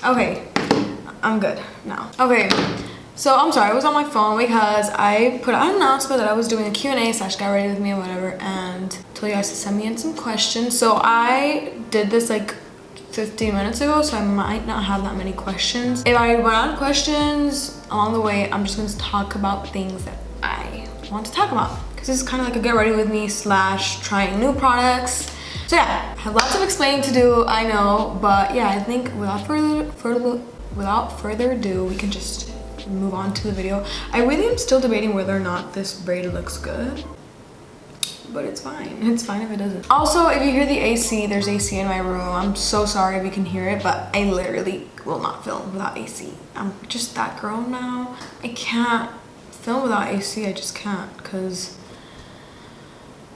Okay, I'm good now. Okay, so I'm sorry, I was on my phone because I put out an announcement that I was doing a Q&A / get ready with me or whatever, and told you guys to send me in some questions. So I did this like 15 minutes ago, so I might not have that many questions. If I run out of questions along the way, I'm just going to talk about things that I want to talk about, because this is kind of like a get ready with me / trying new products. So yeah, I have lots of explaining to do, I know, but yeah, I think without further ado, we can just move on to the video. I really am still debating whether or not this braid looks good, but it's fine. It's fine if it doesn't. Also, if you hear the AC, there's AC in my room. I'm so sorry if you can hear it, but I literally will not film without AC. I'm just that girl now. I can't film without AC. I just can't, because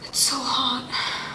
it's so hot.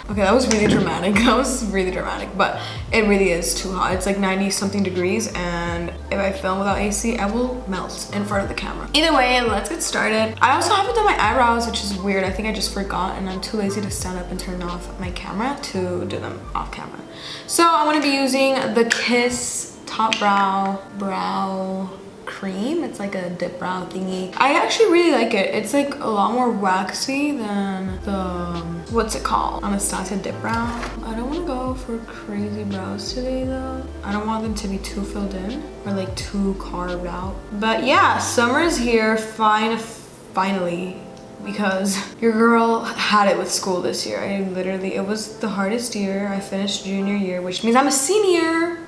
Okay, that was really dramatic. That was really dramatic, but it really is too hot. It's like 90 something degrees, and if I film without AC, I will melt in front of the camera. Either way, let's get started. I also haven't done my eyebrows, which is weird. I think I just forgot, and I'm too lazy to stand up and turn off my camera to do them off camera. So I'm gonna be using the Kiss Top Brow cream. It's like a dip brow thingy. I actually really like it. It's like a lot more waxy than the what's it called, Anastasia dip brow. I don't want to go for crazy brows today though. I don't want them to be too filled in or like too carved out. But yeah, summer is here finally, because your girl had it with school this year. It was the hardest year. I finished junior year, which means I'm a senior.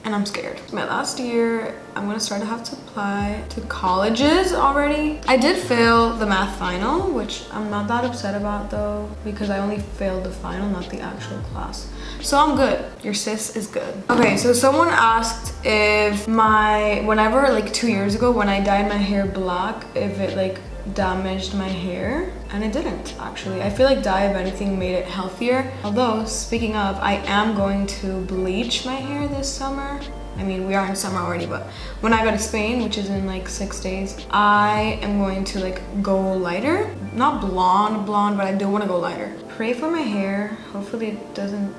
And I'm scared. My last year, I'm gonna start to have to apply to colleges already. I did fail the math final, which I'm not that upset about though, because I only failed the final, not the actual class. So I'm good. Your sis is good. Okay, so someone asked if whenever like 2 years ago when I dyed my hair black, if it like damaged my hair, and it didn't actually. I feel like dye, if anything, made it healthier. Although, speaking of, I am going to bleach my hair this summer. I mean, we are in summer already, but when I go to Spain, which is in like 6 days, I am going to like go lighter. Not blonde, but I do want to go lighter. Pray for my hair. Hopefully it doesn't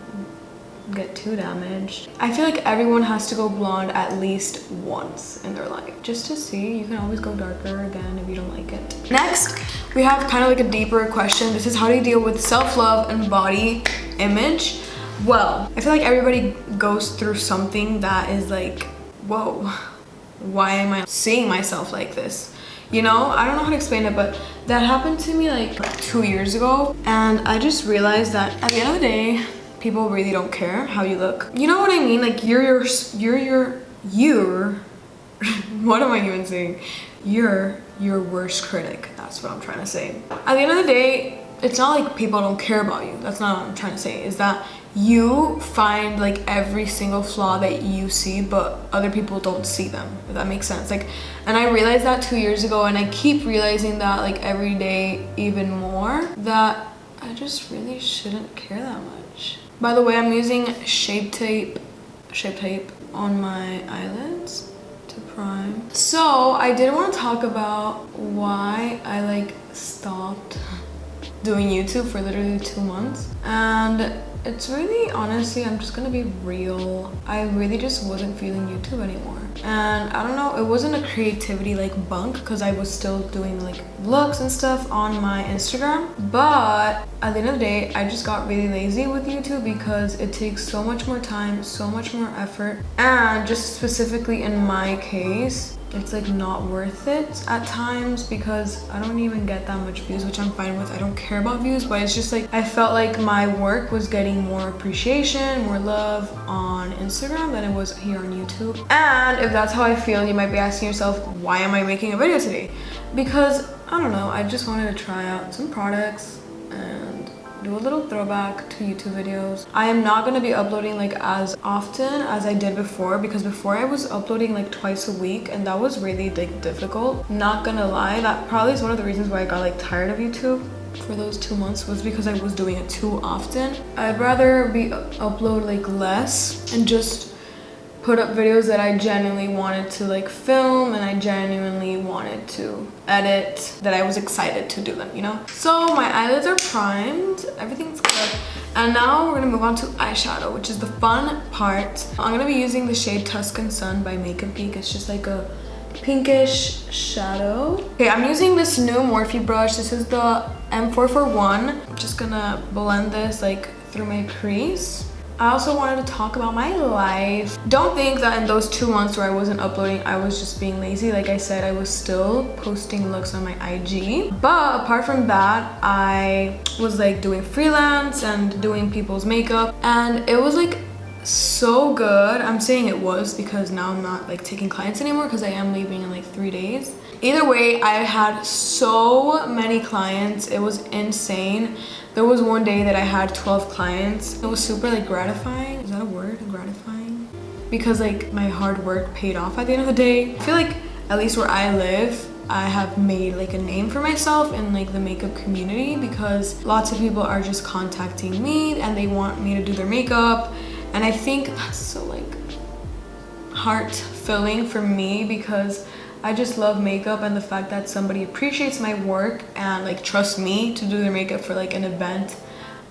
get too damaged. I feel like everyone has to go blonde at least once in their life, just to see. You can always go darker again if you don't like it. Next, we have kind of like a deeper question. This is how do you deal with self-love and body image? Well, I feel like everybody goes through something that is like, whoa, why am I seeing myself like this? You know, I don't know how to explain it, but that happened to me like 2 years ago, and I just realized that at the end of the day, people really don't care how you look. You know what I mean? Like you're what am I even saying? You're your worst critic. That's what I'm trying to say. At the end of the day, it's not like people don't care about you. That's not what I'm trying to say. Is that you find like every single flaw that you see, but other people don't see them, if that makes sense. Like, and I realized that 2 years ago, and I keep realizing that like every day even more, that I just really shouldn't care that much. By the way, I'm using shape tape on my eyelids to prime. So I did want to talk about why I like stopped doing YouTube for literally 2 months. And it's really, honestly, I'm just gonna be real, I really just wasn't feeling YouTube anymore. And I don't know, it wasn't a creativity like bunk, because I was still doing like looks and stuff on my Instagram, but at the end of the day, I just got really lazy with YouTube because it takes so much more time, so much more effort, and just specifically in my case, it's like not worth it at times because I don't even get that much views, which I'm fine with. I don't care about views, but it's just like I felt like my work was getting more appreciation, more love on Instagram than it was here on YouTube. And if that's how I feel, you might be asking yourself, why am I making a video today? Because I don't know, I just wanted to try out some products and do a little throwback to YouTube videos. I am not going to be uploading like as often as I did before, because before I was uploading like twice a week, and that was really like difficult. Not gonna lie, that probably is one of the reasons why I got like tired of YouTube for those 2 months, was because I was doing it too often. I'd rather upload like less and just put up videos that I genuinely wanted to like film and I genuinely wanted to edit, that I was excited to do them, you know? So my eyelids are primed, everything's good. And now we're gonna move on to eyeshadow, which is the fun part. I'm gonna be using the shade Tuscan Sun by Makeup Geek. It's just like a pinkish shadow. Okay, I'm using this new Morphe brush. This is the M441. I'm just gonna blend this like through my crease. I also wanted to talk about my life. Don't think that in those 2 months where I wasn't uploading, I was just being lazy. Like I said, I was still posting looks on my IG. But apart from that, I was like doing freelance and doing people's makeup. And it was like so good. I'm saying it was because now I'm not like taking clients anymore because I am leaving in like 3 days. Either way, I had so many clients. It was insane. There was one day that I had 12 clients. It was super like gratifying. Is that a word? Gratifying? Because like my hard work paid off at the end of the day. I feel like at least where I live, I have made like a name for myself in like the makeup community because lots of people are just contacting me and they want me to do their makeup. And I think that's so like heart-filling for me because I just love makeup, and the fact that somebody appreciates my work and like trusts me to do their makeup for like an event,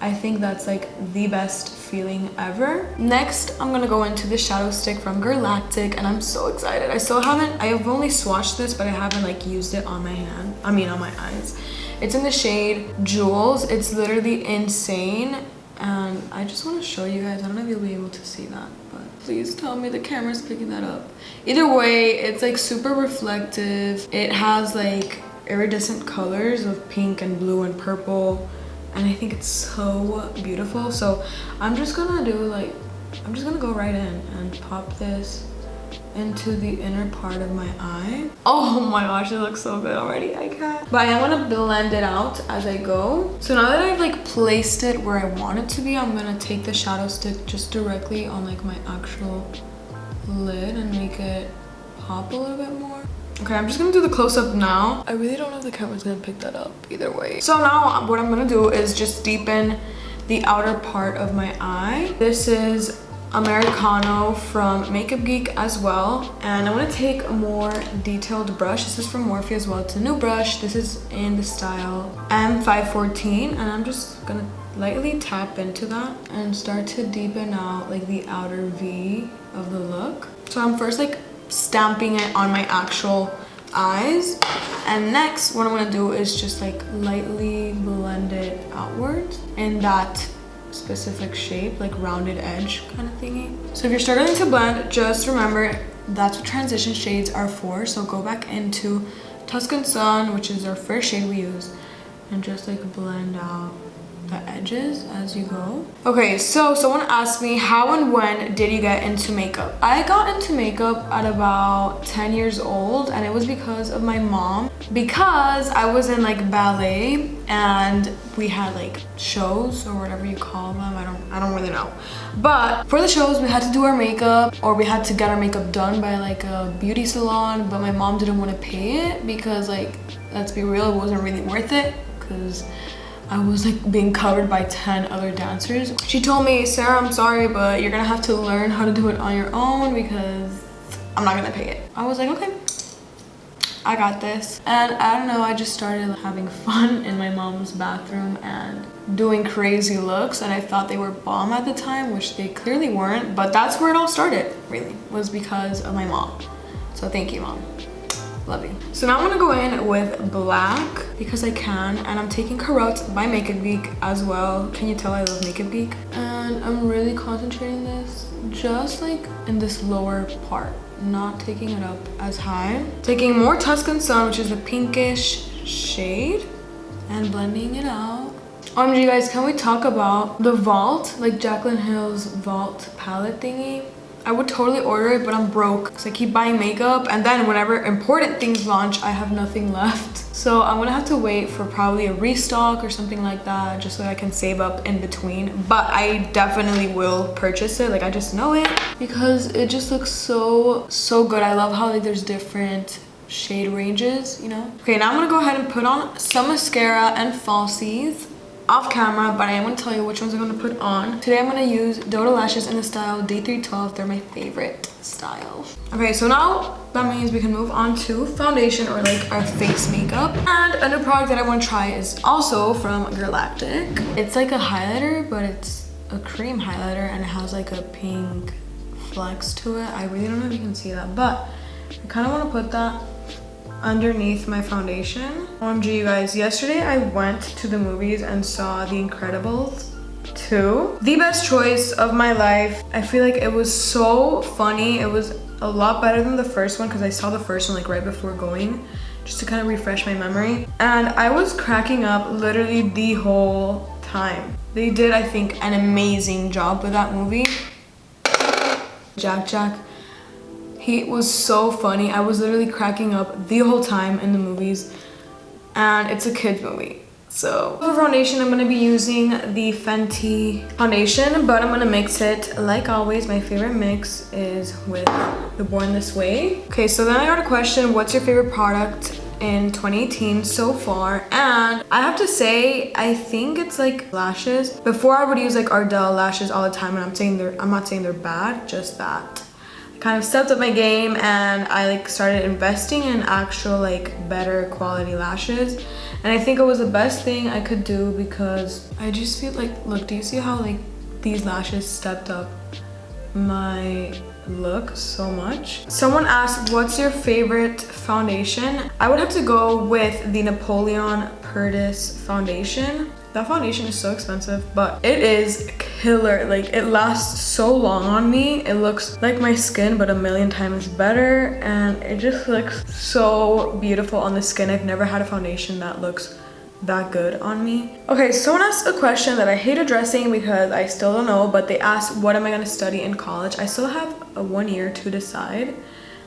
I think that's like the best feeling ever. Next, I'm gonna go into the shadow stick from Girlactik, and I'm so excited. I have only swatched this, but I haven't like used it on my hand. I mean on my eyes. It's in the shade Jewels. It's literally insane. And I just want to show you guys. I don't know if you'll be able to see that, but please tell me the camera's picking that up. Either way, it's like super reflective. It has like iridescent colors of pink and blue and purple, and I think it's so beautiful. So I'm just gonna go right in and pop this into the inner part of my eye. Oh my gosh, it looks so good already. I can't. But I am gonna blend it out as I go. So now that I've like placed it where I want it to be, I'm gonna take the shadow stick just directly on like my actual lid and make it pop a little bit more. Okay, I'm just gonna do the close-up now. I really don't know if the camera's gonna pick that up either way. So now what I'm gonna do is just deepen the outer part of my eye. This is Americano from Makeup Geek as well, and I want to take a more detailed brush. This is from Morphe as well. It's a new brush. This is in the style M514, and I'm just gonna lightly tap into that and start to deepen out like the outer V of the look. So I'm first like stamping it on my actual eyes, and next what I'm gonna do is just like lightly blend it outwards in that specific shape, like rounded edge kind of thingy. So if you're struggling to blend, just remember that's what transition shades are for. So go back into Tuscan Sun, which is our first shade we use, and just like blend out the edges as you go. Okay, so someone asked me how and when did you get into makeup? I got into makeup at about 10 years old, and it was because of my mom. Because I was in like ballet and we had like shows or whatever you call them. I don't really know. But for the shows we had to do our makeup, or we had to get our makeup done by like a beauty salon, but my mom didn't want to pay it because like, let's be real, it wasn't really worth it because I was like being covered by 10 other dancers. She told me, Sarah, I'm sorry, but you're gonna have to learn how to do it on your own because I'm not gonna pay it. I was like, okay, I got this. And I don't know, I just started having fun in my mom's bathroom and doing crazy looks, and I thought they were bomb at the time, which they clearly weren't, but that's where it all started, really, was because of my mom. So thank you, Mom. Love you. So now I'm gonna go in with black because I can, and I'm taking Carotte by Makeup Geek as well. Can you tell I love Makeup Geek? And I'm really concentrating this just like in this lower part, not taking it up as high. Taking more Tuscan Sun, which is a pinkish shade, and blending it out. OMG guys, can we talk about the Vault, like Jaclyn Hill's Vault palette thingy? I would totally order it, but I'm broke because I keep buying makeup, and then whenever important things launch, I have nothing left. So I'm gonna have to wait for probably a restock or something like that, just so I can save up in between. But I definitely will purchase it, like I just know it, because it just looks so good. I love how like there's different shade ranges, you know? Okay, now I'm gonna go ahead and put on some mascara and falsies. off camera, but I am going to tell you which ones I'm going to put on. Today I'm going to use Dodo lashes in the style D312. They're my favorite style. Okay, so now that means we can move on to foundation, or like our face makeup. And a new product that I want to try is also from Girlactik. It's like a highlighter, but it's a cream highlighter and it has like a pink flex to it. I really don't know if you can see that, but I kind of want to put that underneath my foundation. OMG, you guys, yesterday I went to the movies and saw The Incredibles 2. The best choice of my life. I feel like it was so funny. It was a lot better than the first one because I saw the first one like right before going, just to kind of refresh my memory. And I was cracking up literally the whole time. They did, I think, an amazing job with that movie. Jack. He was so funny. I was literally cracking up the whole time in the movies, and it's a kid's movie. So for foundation, I'm going to be using the Fenty foundation, but I'm going to mix it like always. My favorite mix is with the Born This Way. Okay, so then I got a question, what's your favorite product in 2018 so far? And I have to say, I think it's like lashes. Before I would use like Ardell lashes all the time, and I'm not saying they're bad, just that kind of stepped up my game and I like started investing in actual like better quality lashes, and I think it was the best thing I could do because I just feel like, look, do you see how like these lashes stepped up my look so much? Someone asked, what's your favorite foundation? I would have to go with the Napoleon Perdis foundation. That foundation is so expensive, but it is killer. Like, it lasts so long on me. It looks like my skin, but a million times better, and it just looks so beautiful on the skin. I've never had a foundation that looks that good on me. Okay, someone asked a question that I hate addressing because I still don't know, but they asked, what am I going to study in college? I still have a 1 year to decide,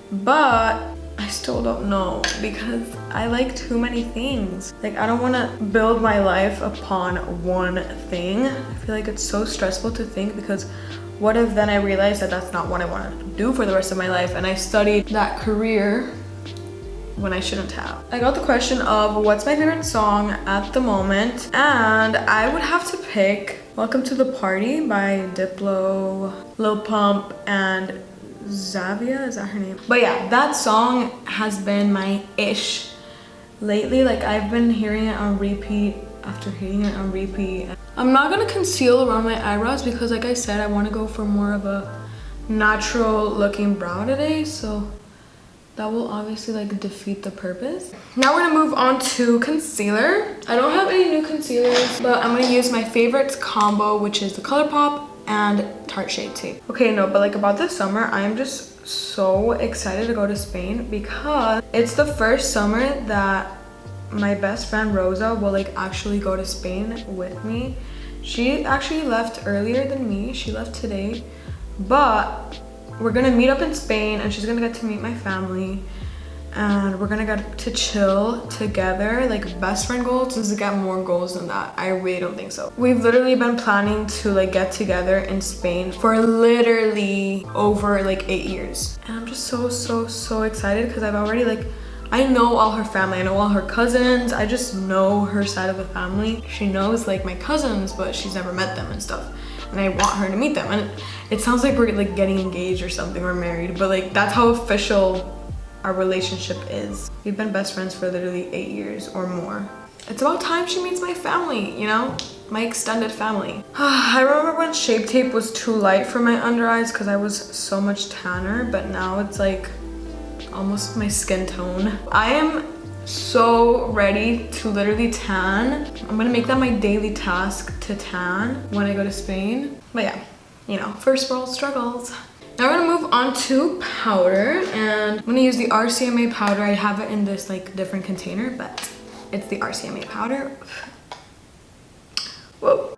but I still don't know because I like too many things. Like, I don't want to build my life upon one thing. I feel like it's so stressful to think, because what if then I realize that that's not what I want to do for the rest of my life and I studied that career when I shouldn't have. I got the question of what's my favorite song at the moment, and I would have to pick Welcome to the Party by Diplo, Lil Pump, and Zavia, is that her name? But yeah, that song has been my ish lately. Like, I've been hearing it on repeat after hearing it on repeat. I'm not gonna conceal around my eyebrows because, like I said, I want to go for more of a natural looking brow today, so that will obviously like defeat the purpose. Now we're gonna move on to concealer. I don't have any new concealers, but I'm gonna use my favorite combo, which is the Colourpop and Tarte Shade Tape. Okay, no, but like about this summer, I am just so excited to go to Spain because it's the first summer that my best friend Rosa will like actually go to Spain with me. She actually left earlier than me. She left today, but we're gonna meet up in Spain and she's gonna get to meet my family and we're gonna get to chill together. Like, best friend goals, does it get more goals than that? I really don't think so. We've literally been planning to like get together in Spain for literally over like 8 years. And I'm just so excited because I've already like, I know all her family, I know all her cousins, I just know her side of the family. She knows like my cousins, but she's never met them and stuff. And I want her to meet them. And it sounds like we're like getting engaged or something, or married, but like that's how official our relationship is. We've been best friends for literally 8 years or more. It's about time she meets my family, you know? My extended family. I remember when Shape Tape was too light for my under eyes because I was so much tanner, but now it's like almost my skin tone. I am so ready to literally tan. I'm gonna make that my daily task to tan when I go to Spain. But yeah, you know, first world struggles. Now we're gonna move on to powder, and I'm gonna use the RCMA powder. I have it in this like different container, but it's the RCMA powder. Whoa.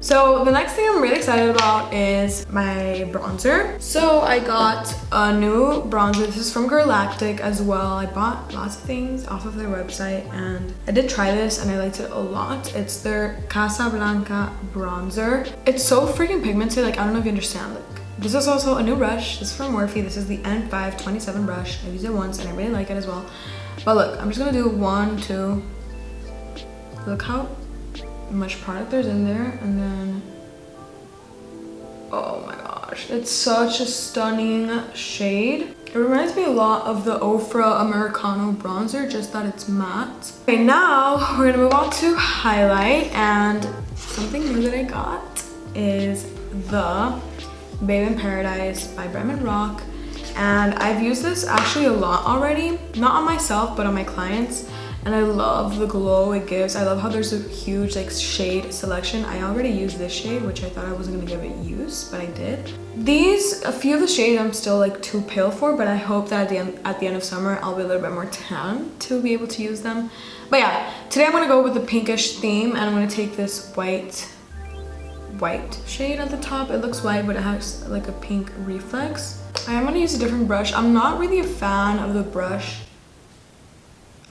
So the next thing I'm really excited about is my bronzer. So I got a new bronzer. This is from Girlactik as well. I bought lots of things off of their website and I did try this and I liked it a lot. It's their Casablanca bronzer. It's so freaking pigmented. Like, I don't know if you understand. Like, This is also a new brush. This is from Morphe. This is the N527 brush. I've used it once and I really like it as well. But look, I'm just gonna do 1, 2. Look how much product there's in there, and then, oh my gosh, it's such a stunning shade. It reminds me a lot of the Ofra Americano bronzer, just that it's matte. Okay, now we're gonna move on to highlight, and something new that I got is the Babe in Paradise by Bremen Rock. And I've used this actually a lot already, not on myself, but on my clients. And I love the glow it gives. I love how there's a huge like shade selection. I already used this shade, which I thought I wasn't gonna give it use, but I did. A few of the shades I'm still like too pale for, but I hope that at the end of summer, I'll be a little bit more tan to be able to use them. But yeah, today I'm gonna go with the pinkish theme, and I'm gonna take this white shade at the top. It looks white, but it has like a pink reflex. I am gonna use a different brush. I'm not really a fan of the brush.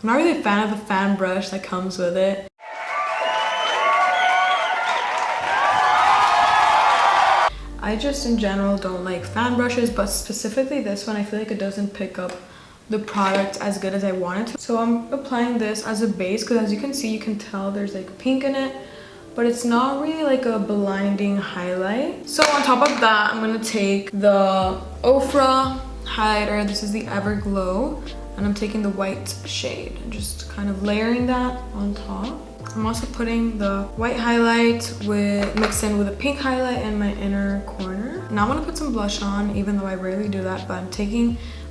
I'm not really a fan of the fan brush that comes with it. I just in general don't like fan brushes, but specifically this one, I feel like it doesn't pick up the product as good as I want it to. So I'm applying this as a base, because as you can see, you can tell there's like pink in it, but it's not really like a blinding highlight. So on top of that, I'm gonna take the Ofra highlighter. This is the Everglow. And I'm taking the white shade and just kind of layering that on top. I'm also putting the white highlight mixed in with a pink highlight in my inner corner. Now I'm gonna put some blush on, even though I rarely do that, but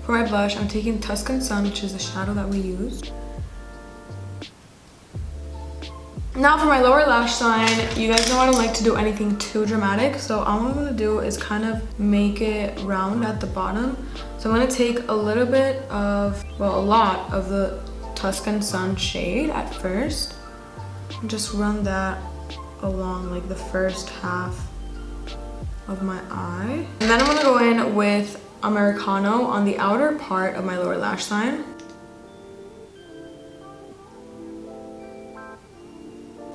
for my blush, I'm taking Tuscan Sun, which is the shadow that we used. Now for my lower lash line, you guys know I don't like to do anything too dramatic, so all I'm gonna do is kind of make it round at the bottom. So I'm gonna take a little bit of, well, a lot of the Tuscan Sun shade at first, and just run that along like the first half of my eye. And then I'm gonna go in with Americano on the outer part of my lower lash line.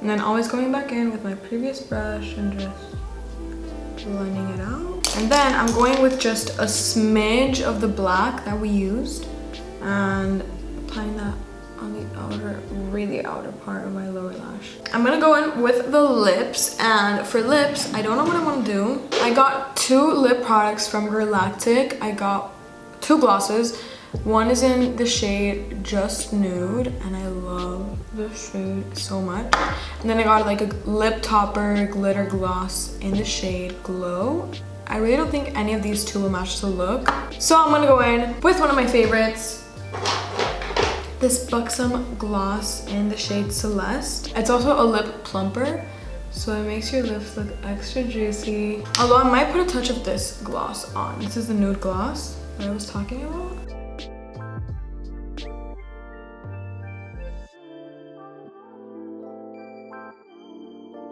And then always going back in with my previous brush and just blending it out. And then I'm going with just a smidge of the black that we used and applying that on the outer, really outer part of my lower lash. I'm gonna go in with the lips, and for lips, I don't know what I wanna do. I got 2 lip products from Girlactik. I got 2 glosses. One is in the shade Just Nude, and I love this shade so much. And then I got like a lip topper glitter gloss in the shade Glow. I really don't think any of these 2 will match the look. So I'm gonna go in with one of my favorites, this Buxom gloss in the shade Celeste. It's also a lip plumper, so it makes your lips look extra juicy. Although I might put a touch of this gloss on. This is the nude gloss that I was talking about.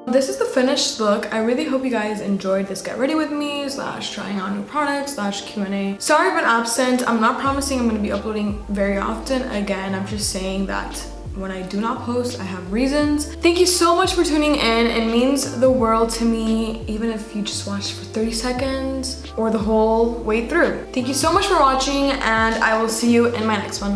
This is the finished look. I really hope you guys enjoyed this get ready with me / trying on new products / Q&A. Sorry I've been absent. I'm not promising I'm going to be uploading very often. Again, I'm just saying that when I do not post, I have reasons. Thank you so much for tuning in. It means the world to me, even if you just watched for 30 seconds or the whole way through. Thank you so much for watching, and I will see you in my next one.